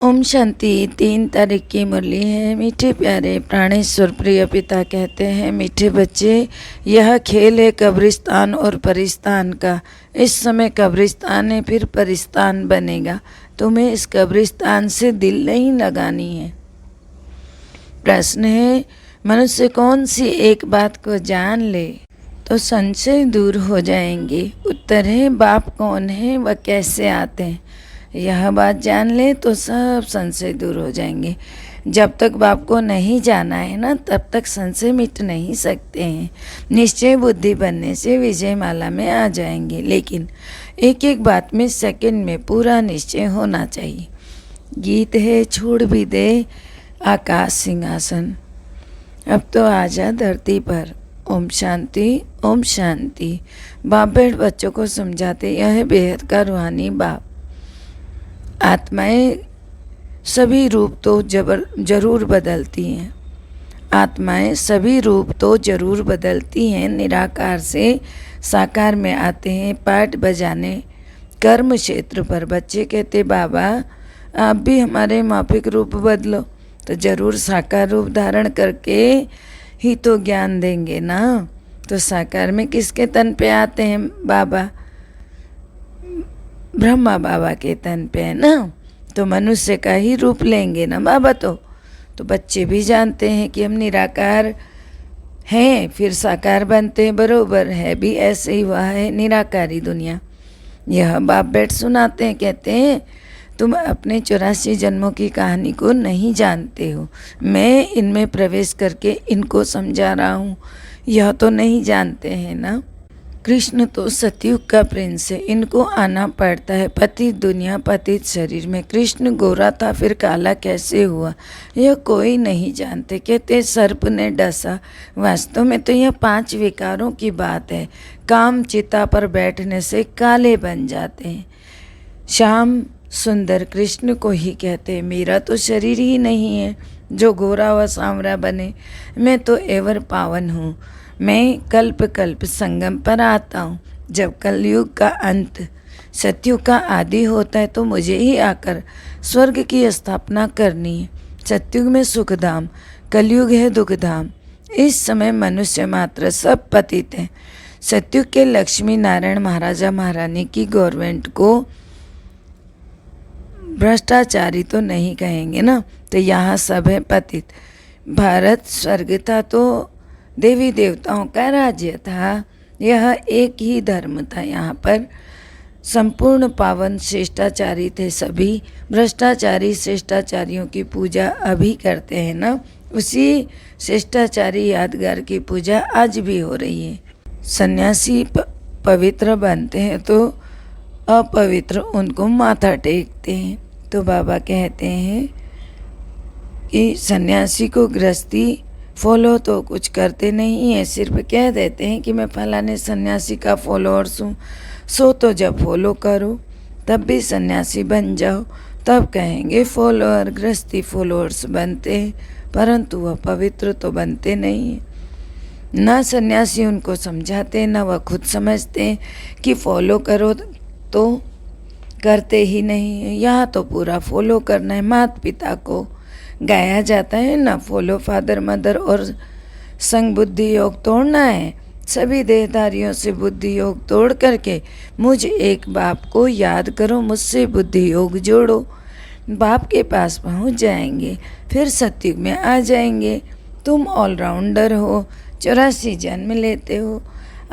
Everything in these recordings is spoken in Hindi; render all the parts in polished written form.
ओम शांति। 3 तारीख की मुरली है। मीठे प्यारे प्राणेश्वर प्रिय पिता कहते हैं, मीठे बच्चे, यह खेल है कब्रिस्तान और परिस्तान का। इस समय कब्रिस्तान है, फिर परिस्तान बनेगा। तुम्हें इस कब्रिस्तान से दिल नहीं लगानी है। प्रश्न है, मनुष्य कौन सी एक बात को जान ले तो संशय दूर हो जाएंगे। उत्तर है, बाप कौन है, वह कैसे आते हैं। यह बात जान ले तो सब संशय दूर हो जाएंगे। जब तक बाप को नहीं जाना है ना, तब तक संशय मिट नहीं सकते हैं। निश्चय बुद्धि बनने से विजय माला में आ जाएंगे, लेकिन एक एक बात में सेकंड में पूरा निश्चय होना चाहिए। गीत है, छोड़ भी दे आकाश सिंहासन, अब तो आजा धरती पर। ओम शांति, ओम शांति। बाप बेट बच्चों को समझाते, यह बेहद का रूहानी बाप। आत्माएं सभी रूप तो जरूर बदलती हैं। आत्माएं सभी रूप तो जरूर बदलती हैं। निराकार से साकार में आते हैं पाठ बजाने कर्म क्षेत्र पर। बच्चे कहते, बाबा आप भी हमारे माफिक रूप बदलो। तो जरूर साकार रूप धारण करके ही तो ज्ञान देंगे ना। तो साकार में किसके तन पे आते हैं बाबा? ब्रह्मा बाबा के तन पे है ना। तो मनुष्य का ही रूप लेंगे ना बाबा। तो बच्चे भी जानते हैं कि हम निराकार हैं, फिर साकार बनते हैं। बरोबर है, भी ऐसे ही हुआ है निराकारी दुनिया। यह बाप बैठ सुनाते हैं, कहते हैं तुम अपने 84 जन्मों की कहानी को नहीं जानते हो। मैं इनमें प्रवेश करके इनको समझा रहा हूँ, यह तो नहीं जानते हैं ना। कृष्ण तो सतयुग का प्रिंस है, इनको आना पड़ता है पतित दुनिया पतित शरीर में। कृष्ण गोरा था, फिर काला कैसे हुआ, यह कोई नहीं जानते। कहते सर्प ने डसा। वास्तव में तो यह 5 विकारों की बात है। काम चिता पर बैठने से काले बन जाते हैं। श्याम सुंदर कृष्ण को ही कहते हैं, मेरा तो शरीर ही नहीं है जो गोरा व सांवरा बने। मैं तो एवर पावन हूँ। मैं कल्प कल्प संगम पर आता हूँ। जब कलयुग का अंत सतयुग का आदि होता है तो मुझे ही आकर स्वर्ग की स्थापना करनी है। सतयुग में सुखधाम, कलयुग है दुखधाम। इस समय मनुष्य मात्र सब पतित हैं। सतयुग के लक्ष्मी नारायण महाराजा महारानी की गवर्नमेंट को भ्रष्टाचारी तो नहीं कहेंगे ना। तो यहाँ सब है पतित। भारत स्वर्ग था तो देवी देवताओं का राज्य था। यह एक ही धर्म था। यहाँ पर संपूर्ण पावन श्रेष्ठाचारी थे सभी। भ्रष्टाचारी श्रेष्ठाचारियों की पूजा अभी करते हैं ना, उसी श्रेष्ठाचारी यादगार की पूजा आज भी हो रही है। सन्यासी पवित्र बनते हैं तो अपवित्र उनको माथा टेकते हैं। तो बाबा कहते हैं कि सन्यासी को गृहस्थी फॉलो तो कुछ करते नहीं है, सिर्फ कह देते हैं कि मैं फलाने सन्यासी का फॉलोअर्स हूँ। सो तो जब फॉलो करो तब भी सन्यासी बन जाओ, तब कहेंगे फॉलोअर। गृहस्थी फॉलोअर्स बनते हैं, परंतु वह पवित्र तो बनते नहीं हैं। ना सन्यासी उनको समझाते, ना वह खुद समझते हैं कि फॉलो करो, तो करते ही नहीं है। यहाँ तो पूरा फॉलो करना है। माता पिता को गाया जाता है ना, फॉलो फादर मदर, और संग बुद्धि योग तोड़ना है। सभी देहधारियों से बुद्धि योग तोड़ करके मुझ एक बाप को याद करो, मुझसे बुद्धि योग जोड़ो। बाप के पास पहुंच जाएंगे, फिर सतयुग में आ जाएंगे। तुम ऑलराउंडर हो, 84 जन्म लेते हो,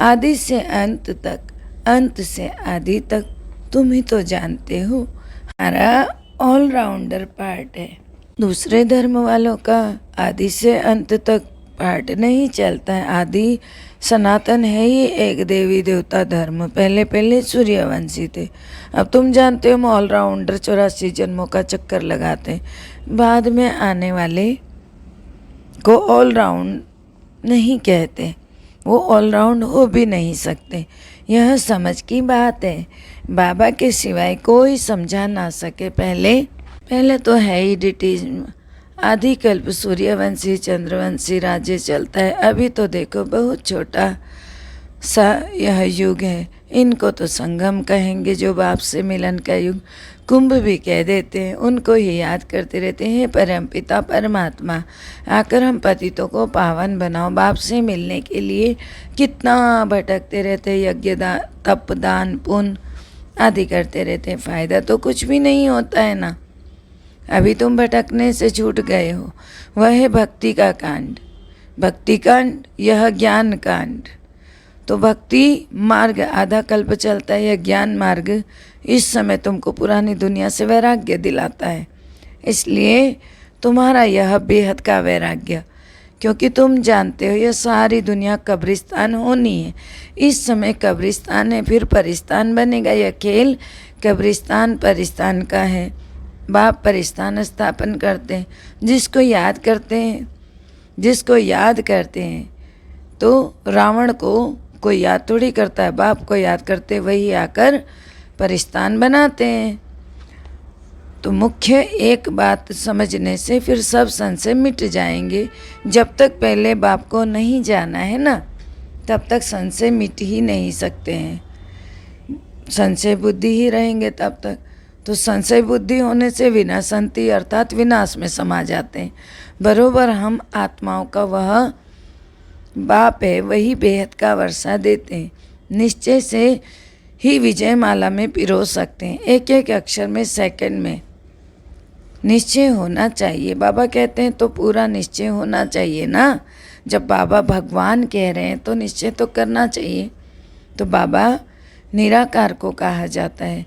आदि से अंत तक, अंत से आदि तक तुम ही तो जानते हो। हमारा ऑलराउंडर पार्ट है। दूसरे धर्म वालों का आदि से अंत तक पार्ट नहीं चलता है। आदि सनातन है ही एक देवी देवता धर्म। पहले सूर्यवंशी थे। अब तुम जानते हो ऑलराउंडर 84 जन्मों का चक्कर लगाते हैं। बाद में आने वाले को ऑलराउंड नहीं कहते, वो ऑलराउंड हो भी नहीं सकते। यह समझ की बात है। बाबा के सिवाय कोई समझा ना सके। पहले तो हेरिडिटीज आदि कल्प सूर्यवंशी चंद्रवंशी राज्य चलता है। अभी तो देखो बहुत छोटा सा यह युग है। इनको तो संगम कहेंगे, जो बाप से मिलन का युग कुंभ भी कह देते हैं। उनको ही याद करते रहते हैं, परमपिता परमात्मा आकर हम पतितों को पावन बनाओ। बाप से मिलने के लिए कितना भटकते रहते हैं, यज्ञ दान तप दान पुण्य आदि करते रहते हैं, फ़ायदा तो कुछ भी नहीं होता है ना। अभी तुम भटकने से छूट गए हो। वह है भक्ति का कांड, भक्ति कांड, यह ज्ञान कांड। तो भक्ति मार्ग आधा कल्प चलता है, यह ज्ञान मार्ग इस समय तुमको पुरानी दुनिया से वैराग्य दिलाता है। इसलिए तुम्हारा यह बेहद का वैराग्य, क्योंकि तुम जानते हो यह सारी दुनिया कब्रिस्तान होनी है। इस समय कब्रिस्तान है, फिर परिस्तान बनेगा। यह खेल कब्रिस्तान परिस्तान का है। बाप परिस्तान स्थापन करते हैं, जिसको याद करते हैं तो रावण को कोई याद थोड़ी करता है, बाप को याद करते वही आकर परिस्तान बनाते हैं। तो मुख्य एक बात समझने से फिर सब संशय मिट जाएंगे। जब तक पहले बाप को नहीं जाना है ना, तब तक संशय मिट ही नहीं सकते हैं। संशय बुद्धि ही रहेंगे तब तक। तो संशय बुद्धि होने से विनाशंति अर्थात विनाश में समा जाते हैं। बरोबर हम आत्माओं का वह बाप है, वही बेहद का वर्षा देते हैं। निश्चय से ही विजय माला में पिरो सकते हैं, एक एक अक्षर में, सेकंड में निश्चय होना चाहिए। बाबा कहते हैं तो पूरा निश्चय होना चाहिए ना। जब बाबा भगवान कह रहे हैं तो निश्चय तो करना चाहिए। तो बाबा निराकार को कहा जाता है।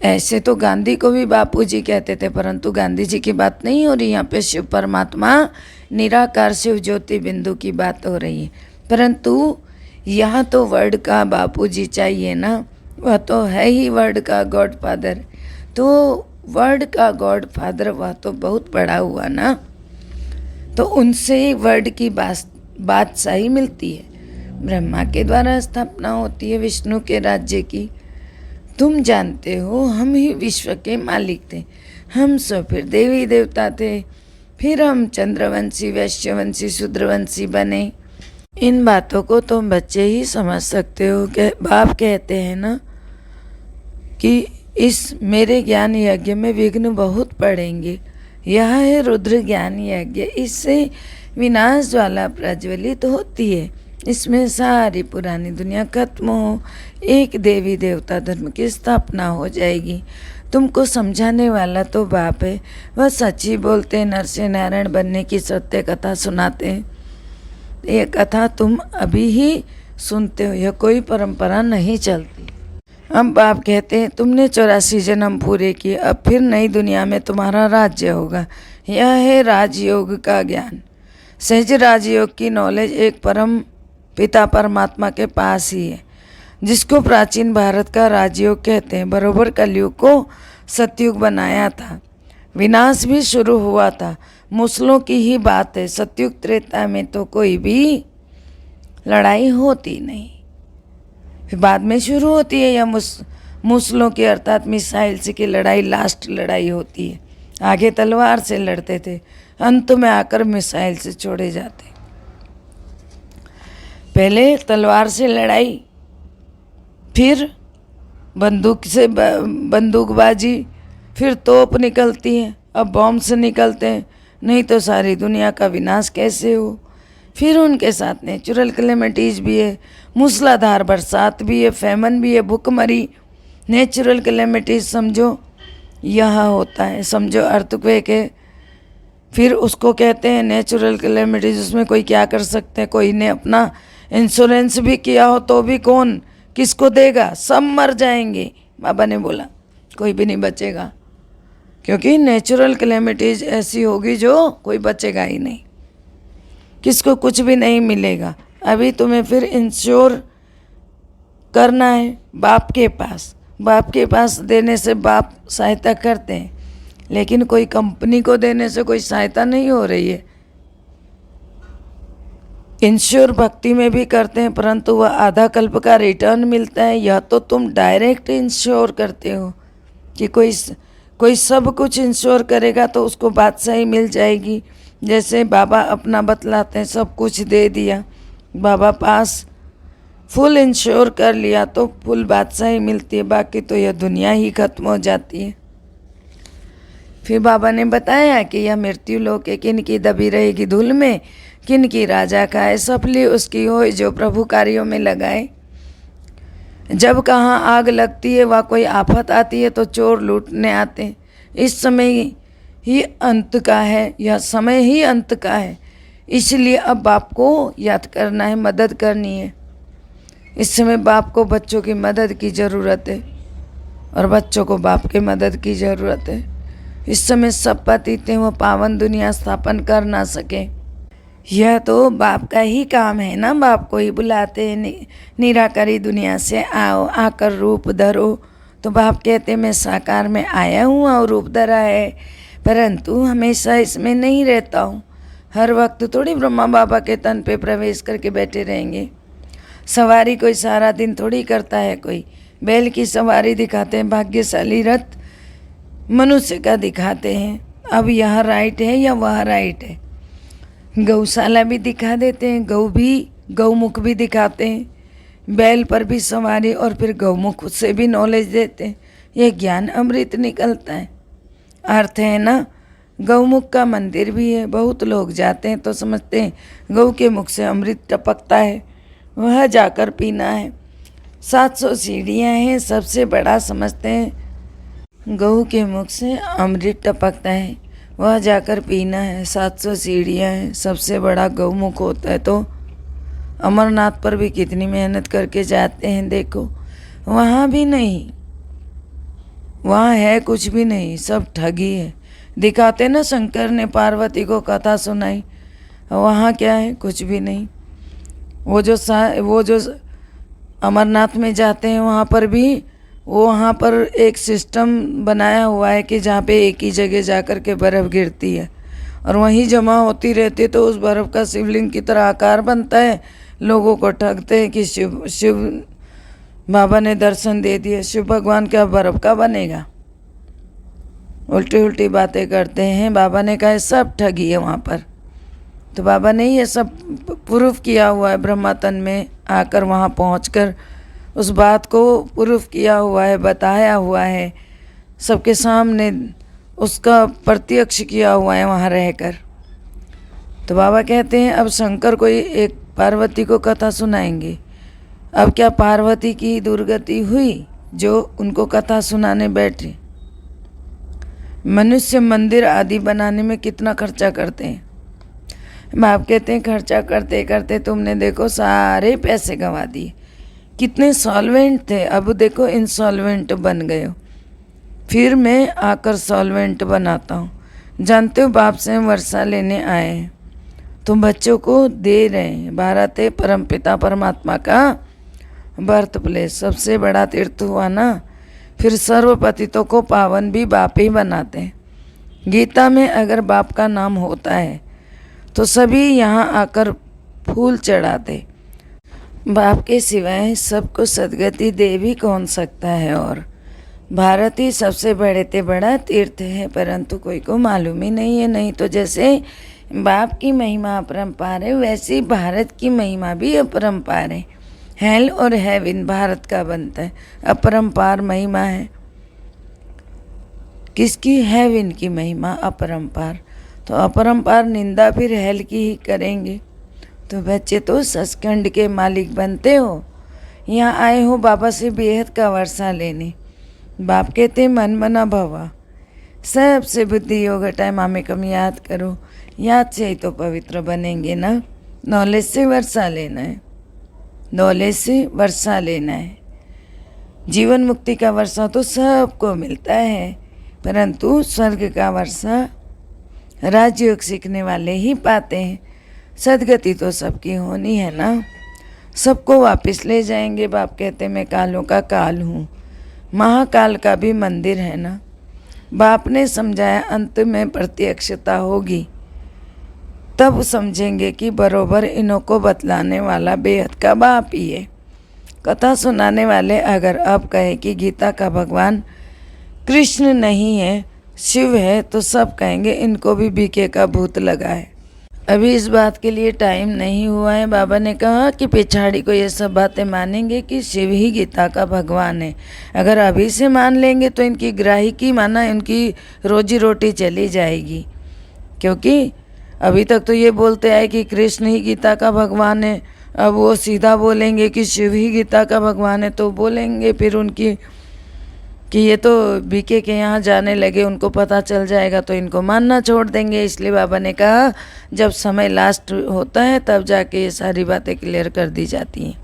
ऐसे तो गांधी को भी बापू जी कहते थे, परंतु गांधी जी की बात नहीं हो रही यहाँ पे। शिव परमात्मा निराकार शिव ज्योति बिंदु की बात हो रही है। परंतु यहाँ तो वर्ड का बापू जी चाहिए ना, वह तो है ही वर्ड का गॉड फादर। तो वर्ड का गॉड फादर वह तो बहुत बड़ा हुआ ना, तो उनसे ही वर्ड की बादशाही मिलती है। ब्रह्मा के द्वारा स्थापना होती है विष्णु के राज्य की। तुम जानते हो हम ही विश्व के मालिक थे, हम सो फिर देवी देवता थे, फिर हम चंद्रवंशी वैश्यवंशी शूद्रवंशी बने। इन बातों को तुम बच्चे ही समझ सकते हो। कि बाप कहते हैं ना कि इस मेरे ज्ञान यज्ञ में विघ्न बहुत पड़ेंगे। यह है रुद्र ज्ञान यज्ञ, इससे विनाश ज्वाला प्रज्वलित होती है। इसमें सारी पुरानी दुनिया खत्म हो, एक देवी देवता धर्म की स्थापना हो जाएगी। तुमको समझाने वाला तो बाप है, वह सच्ची बोलते हैं। नरसिंह नारायण बनने की सत्य कथा सुनाते हैं। ये कथा तुम अभी ही सुनते हो, यह कोई परंपरा नहीं चलती। अब बाप कहते हैं तुमने 84 जन्म पूरे किए, अब फिर नई दुनिया में तुम्हारा राज्य होगा। यह है राजयोग का ज्ञान। सहज राजयोग की नॉलेज एक परम पिता परमात्मा के पास ही है, जिसको प्राचीन भारत का राजयोग कहते हैं। बरोबर कलयुग को सतयुग बनाया था, विनाश भी शुरू हुआ था। मुसलों की ही बात है। सतयुग त्रेता में तो कोई भी लड़ाई होती नहीं, फिर बाद में शुरू होती है। या मुसलों की अर्थात मिसाइल्स की लड़ाई लास्ट लड़ाई होती है। आगे तलवार से लड़ते थे, अंत में आकर मिसाइल से छोड़े जाते। पहले तलवार से लड़ाई, फिर बंदूक से बंदूकबाजी, फिर तोप निकलती है, अब बॉम्ब से निकलते हैं। नहीं तो सारी दुनिया का विनाश कैसे हो। फिर उनके साथ नेचुरल क्लेमिटीज भी है, मूसलाधार बरसात भी है, फैमन भी है, भूखमरी। नेचुरल क्लेमिटीज समझो यह होता है, समझो अर्थक्वेक है, फिर उसको कहते हैं नेचुरल क्लेमिटीज। उसमें कोई क्या कर सकते हैं। कोई ने अपना इंश्योरेंस भी किया हो तो भी कौन किसको देगा, सब मर जाएंगे। बाबा ने बोला कोई भी नहीं बचेगा, क्योंकि नेचुरल क्लेमिटीज ऐसी होगी जो कोई बचेगा ही नहीं, किसको कुछ भी नहीं मिलेगा। अभी तुम्हें फिर इंश्योर करना है बाप के पास। बाप के पास देने से बाप सहायता करते हैं, लेकिन कोई कंपनी को देने से कोई सहायता नहीं हो रही है। इंश्योर भक्ति में भी करते हैं, परंतु वह आधा कल्प का रिटर्न मिलता है। यह तो तुम डायरेक्ट इंश्योर करते हो कि कोई सब कुछ इंश्योर करेगा तो उसको बादशाही मिल जाएगी। जैसे बाबा अपना बतलाते हैं, सब कुछ दे दिया, बाबा पास फुल इंश्योर कर लिया तो फुल बादशाही मिलती है, बाकी तो यह दुनिया ही खत्म हो जाती है। फिर बाबा ने बताया कि यह मृत्यु लोक है, किन की दबी रहेगी धूल में, किन की राजा खाए, सफली उसकी हो जो प्रभु कार्यों में लगाए। जब कहाँ आग लगती है, वह कोई आफत आती है तो चोर लूटने आते हैं। इस समय ही अंत का है, यह समय ही अंत का है, इसलिए अब बाप को याद करना है, मदद करनी है। इस समय बाप को बच्चों की मदद की ज़रूरत है और बच्चों को बाप की मदद की ज़रूरत है। इस समय सब पतित हैं, वो पावन दुनिया स्थापन कर ना सके। यह तो बाप का ही काम है ना, बाप को ही बुलाते हैं, निराकारी दुनिया से आओ, आकर रूप धरो। तो बाप कहते मैं साकार में आया हूँ और रूप धरा है, परंतु हमेशा इसमें नहीं रहता हूँ। हर वक्त थोड़ी ब्रह्मा बाबा के तन पे प्रवेश करके बैठे रहेंगे। सवारी कोई सारा दिन थोड़ी करता है, कोई बैल की सवारी दिखाते हैं, भाग्यशाली रथ मनुष्य का दिखाते हैं। अब यह राइट है या वह राइट है। गौशाला भी दिखा देते हैं, गौमुख भी दिखाते हैं, बैल पर भी सवारी और फिर गौमुख से भी नॉलेज देते हैं। यह ज्ञान अमृत निकलता है। अर्थ है ना, गौमुख का मंदिर भी है। बहुत लोग जाते हैं तो समझते हैं गौ के मुख से अमृत टपकता है, वह जाकर पीना है। 700 सीढ़ियाँ हैं, सबसे बड़ा समझते हैं गऊ के मुख से अमृत टपकता है, वह जाकर पीना है। 700 सीढ़ियाँ हैं, सबसे बड़ा गौमुख होता है। तो अमरनाथ पर भी कितनी मेहनत करके जाते हैं, देखो वहाँ भी नहीं, वहाँ है कुछ भी नहीं, सब ठगी है। दिखाते ना शंकर ने पार्वती को कथा सुनाई, वहाँ क्या है, कुछ भी नहीं। वो जो अमरनाथ में जाते हैं वहाँ पर भी वहाँ पर एक सिस्टम बनाया हुआ है कि जहाँ पे एक ही जगह जा कर के बर्फ़ गिरती है और वहीं जमा होती रहती है, तो उस बर्फ़ का शिवलिंग की तरह आकार बनता है। लोगों को ठगते हैं कि शिव बाबा ने दर्शन दे दिए, शिव भगवान क्या बर्फ़ का बनेगा। उल्टी उल्टी बातें करते हैं। बाबा ने कहा सब ठगी है वहाँ पर। तो बाबा ने ये सब प्रूफ किया हुआ है, ब्रह्मा तन में आकर वहाँ पहुँचकर उस बात को प्रूफ किया हुआ है, बताया हुआ है, सबके सामने उसका प्रत्यक्ष किया हुआ है वहाँ रहकर। तो बाबा कहते हैं अब शंकर कोई एक पार्वती को कथा सुनाएंगे। अब क्या पार्वती की दुर्गति हुई जो उनको कथा सुनाने बैठे। मनुष्य मंदिर आदि बनाने में कितना खर्चा करते हैं। बाप कहते हैं खर्चा करते करते तुमने देखो सारे पैसे गंवा दिए। कितने सॉल्वेंट थे, अब देखो इंसॉल्वेंट बन गए हो। फिर मैं आकर सॉल्वेंट बनाता हूँ। जानते हो बाप से वर्षा लेने आए हैं, तुम बच्चों को दे रहे हैं। भारत है परमपिता परमात्मा का बर्थ प्लेस, सबसे बड़ा तीर्थ हुआ ना। फिर सर्व पतितों को पावन भी बाप ही बनाते हैं। गीता में अगर बाप का नाम होता है तो सभी यहाँ आकर फूल चढ़ाते। बाप के सिवाय सबको सदगति दे भी कौन सकता है। और भारत ही सबसे बड़े ते बड़ा तीर्थ है, परंतु कोई को मालूम ही नहीं है। नहीं तो जैसे बाप की महिमा अपरंपार है, वैसी भारत की महिमा भी अपरंपार है। हेल और हेवन भारत का बनता है, अपरंपार महिमा है। किसकी? हेवन की महिमा अपरंपार। तो अपरंपार निंदा फिर हेल की ही करेंगे। तो बच्चे तो सचखंड के मालिक बनते हो, यहाँ आए हो बाबा से बेहद का वर्षा लेने। बाप कहते मन मना भवा, सबसे बुद्धि योग हटाए, मामे कम याद करो। याद से ही तो पवित्र बनेंगे ना। नॉलेज से वर्षा लेना है, नॉलेज से वर्षा लेना है। जीवन मुक्ति का वर्षा तो सबको मिलता है, परंतु स्वर्ग का वर्षा राजयोग सीखने वाले ही पाते हैं। सदगति तो सबकी होनी है ना, सबको वापस ले जाएंगे। बाप कहते मैं कालों का काल हूँ। महाकाल का भी मंदिर है ना। बाप ने समझाया अंत में प्रत्यक्षता होगी, तब समझेंगे कि बरोबर इन्हों को बतलाने वाला बेहद का बाप ही है। कथा सुनाने वाले अगर अब कहे कि गीता का भगवान कृष्ण नहीं है शिव है, तो सब कहेंगे इनको भी बीके का भूत लगा है। अभी इस बात के लिए टाइम नहीं हुआ है। बाबा ने कहा कि पिछाड़ी को ये सब बातें मानेंगे कि शिव ही गीता का भगवान है। अगर अभी से मान लेंगे तो इनकी ग्राहिकी माना इनकी रोजी रोटी चली जाएगी, क्योंकि अभी तक तो ये बोलते आए कि कृष्ण ही गीता का भगवान है। अब वो सीधा बोलेंगे कि शिव ही गीता का भगवान है, तो बोलेंगे फिर उनकी कि ये तो बीके के यहाँ जाने लगे, उनको पता चल जाएगा तो इनको मानना छोड़ देंगे। इसलिए बाबा ने कहा जब समय लास्ट होता है तब जाके ये सारी बातें क्लियर कर दी जाती हैं।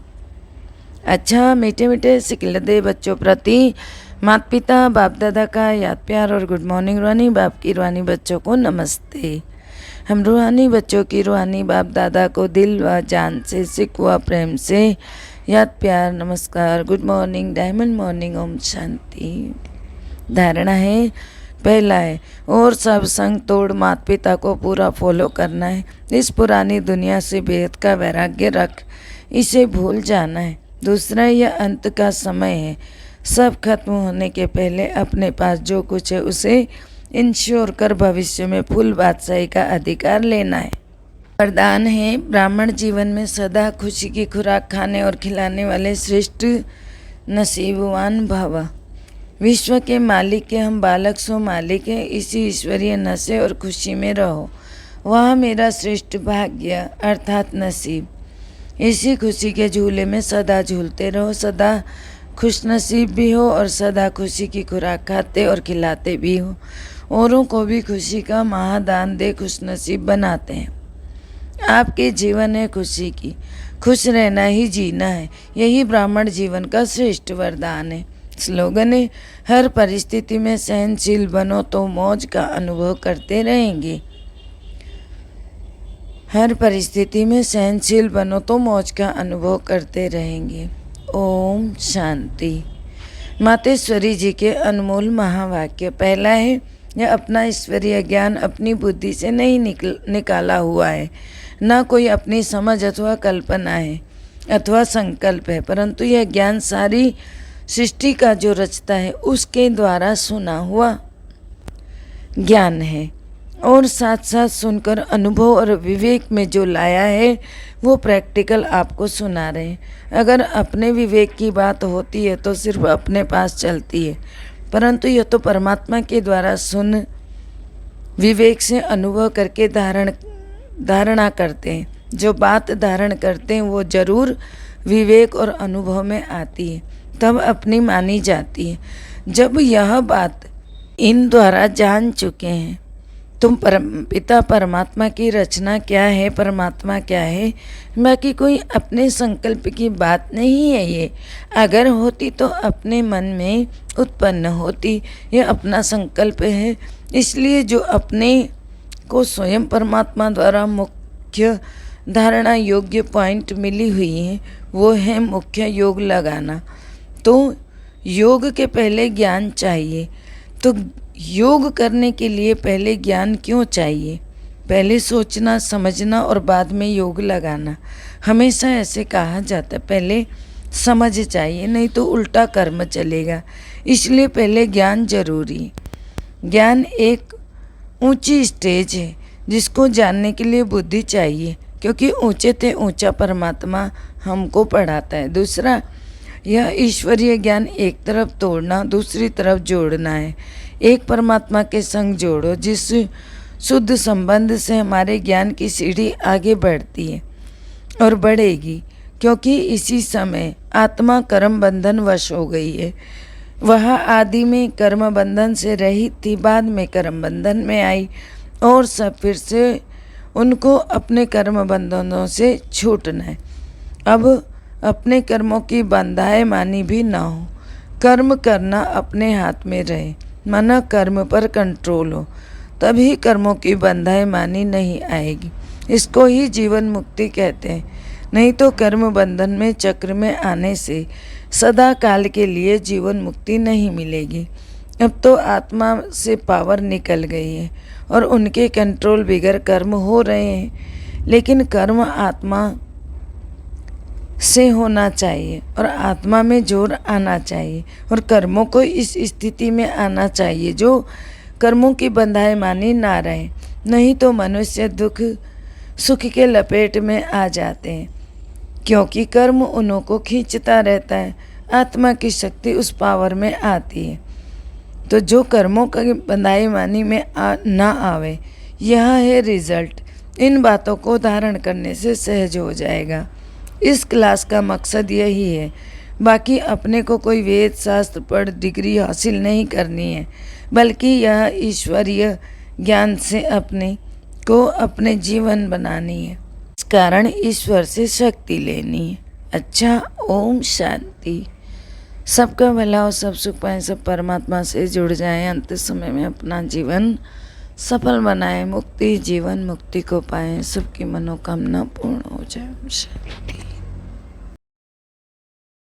अच्छा, मीठे मीठे सिकलदे बच्चों प्रति माता पिता बाप दादा का याद प्यार और गुड मॉर्निंग। रूहानी बाप की रूहानी बच्चों को नमस्ते। हम रूहानी बच्चों की रूहानी बाप दादा को दिल व जान से सिख व प्रेम से याद प्यार नमस्कार, good morning, diamond morning, Om Shanti. धारणा है, पहला है और सब संग तोड़ माता पिता को पूरा फॉलो करना है। इस पुरानी दुनिया से बेहद का वैराग्य रख, इसे भूल जाना है। दूसरा, यह अंत का समय है, सब खत्म होने के पहले अपने पास जो कुछ है उसे इंश्योर कर भविष्य में फुल बादशाही का अधिकार लेना है। वरदान है, ब्राह्मण जीवन में सदा खुशी की खुराक खाने और खिलाने वाले श्रेष्ठ नसीबवान भव। विश्व के मालिक के हम बालक सो मालिक है, इसी ईश्वरीय नशे और खुशी में रहो, वह मेरा श्रेष्ठ भाग्य अर्थात नसीब। इसी खुशी के झूले में सदा झूलते रहो, सदा खुश नसीब भी हो और सदा खुशी की खुराक खाते और खिलाते भी हो। औरों को भी खुशी का महादान दे खुश नसीब बनाते हैं। आपके जीवन है खुशी की, खुश रहना ही जीना है, यही ब्राह्मण जीवन का श्रेष्ठ वरदान है। स्लोगन है, हर परिस्थिति में सहनशील बनो तो मौज का अनुभव करते रहेंगे। हर परिस्थिति में सहनशील बनो तो मौज का अनुभव करते रहेंगे। ओम शांति। मातेश्वरी जी के अनमोल महावाक्य। पहला है, यह अपना ईश्वरीय ज्ञान अपनी बुद्धि से नहीं निकाला हुआ है, न कोई अपनी समझ अथवा कल्पना है अथवा संकल्प है, परंतु यह ज्ञान सारी सृष्टि का जो रचता है उसके द्वारा सुना हुआ ज्ञान है, और साथ साथ सुनकर अनुभव और विवेक में जो लाया है वो प्रैक्टिकल आपको सुना रहे हैं। अगर अपने विवेक की बात होती है तो सिर्फ अपने पास चलती है, परंतु यह तो परमात्मा के द्वारा सुन विवेक से अनुभव करके धारणा करते हैं। जो बात धारण करते हैं वो जरूर विवेक और अनुभव में आती है, तब अपनी मानी जाती है। जब यह बात इन द्वारा जान चुके हैं तुम पिता परमात्मा की रचना क्या है, परमात्मा क्या है, बाकी कोई अपने संकल्प की बात नहीं है। ये अगर होती तो अपने मन में उत्पन्न होती, ये अपना संकल्प है। इसलिए जो अपने को स्वयं परमात्मा द्वारा मुख्य धारणा योग्य पॉइंट मिली हुई है वो है मुख्य योग लगाना। तो योग के पहले ज्ञान चाहिए, तो योग करने के लिए पहले ज्ञान क्यों चाहिए? पहले सोचना समझना और बाद में योग लगाना, हमेशा ऐसे कहा जाता है। पहले समझ चाहिए, नहीं तो उल्टा कर्म चलेगा। इसलिए पहले ज्ञान जरूरी है। ज्ञान एक ऊंची स्टेज है जिसको जानने के लिए बुद्धि चाहिए, क्योंकि ऊंचे से ऊंचा परमात्मा हमको पढ़ाता है। दूसरा, यह ईश्वरीय ज्ञान एक तरफ तोड़ना दूसरी तरफ जोड़ना है। एक परमात्मा के संग जोड़ो, जिस शुद्ध संबंध से हमारे ज्ञान की सीढ़ी आगे बढ़ती है और बढ़ेगी, क्योंकि इसी समय आत्मा कर्म बंधन वश हो गई है। वह आदि में कर्म बंधन से रहित थी, बाद में कर्म बंधन में आई और सब फिर से उनको अपने कर्म बंधनों से छूटना है। अब अपने कर्मों की बंधाए मानी भी ना हो, कर्म करना अपने हाथ में रहे, माना कर्म पर कंट्रोल हो, तभी कर्मों की बंधाए मानी नहीं आएगी। इसको ही जीवन मुक्ति कहते हैं। नहीं तो कर्म बंधन में चक्र में आने से सदा काल के लिए जीवन मुक्ति नहीं मिलेगी। अब तो आत्मा से पावर निकल गई है और उनके कंट्रोल बिगड़ कर्म हो रहे हैं, लेकिन कर्म आत्मा से होना चाहिए और आत्मा में जोर आना चाहिए और कर्मों को इस स्थिति में आना चाहिए जो कर्मों की बंधाई मानी ना रहे। नहीं तो मनुष्य दुख सुख के लपेट में आ जाते हैं, क्योंकि कर्म उन्हों को खींचता रहता है। आत्मा की शक्ति उस पावर में आती है। तो जो कर्मों का बंधाई मानी में ना आवे, यह है रिजल्ट। इन बातों को धारण करने से सहज हो जाएगा। इस क्लास का मकसद यही है। बाकी अपने को कोई वेद शास्त्र पढ़ डिग्री हासिल नहीं करनी है, बल्कि यह ईश्वरीय ज्ञान से अपने को अपने जीवन बनानी है। इस कारण ईश्वर से शक्ति लेनी है। अच्छा, ओम शांति। सबका भला हो, सब सुख पाएं, सब परमात्मा से जुड़ जाएं, अंत समय में अपना जीवन सफल बनाएं, मुक्ति जीवन मुक्ति को पाएं, सबकी मनोकामना पूर्ण हो जाए। ओम शांति।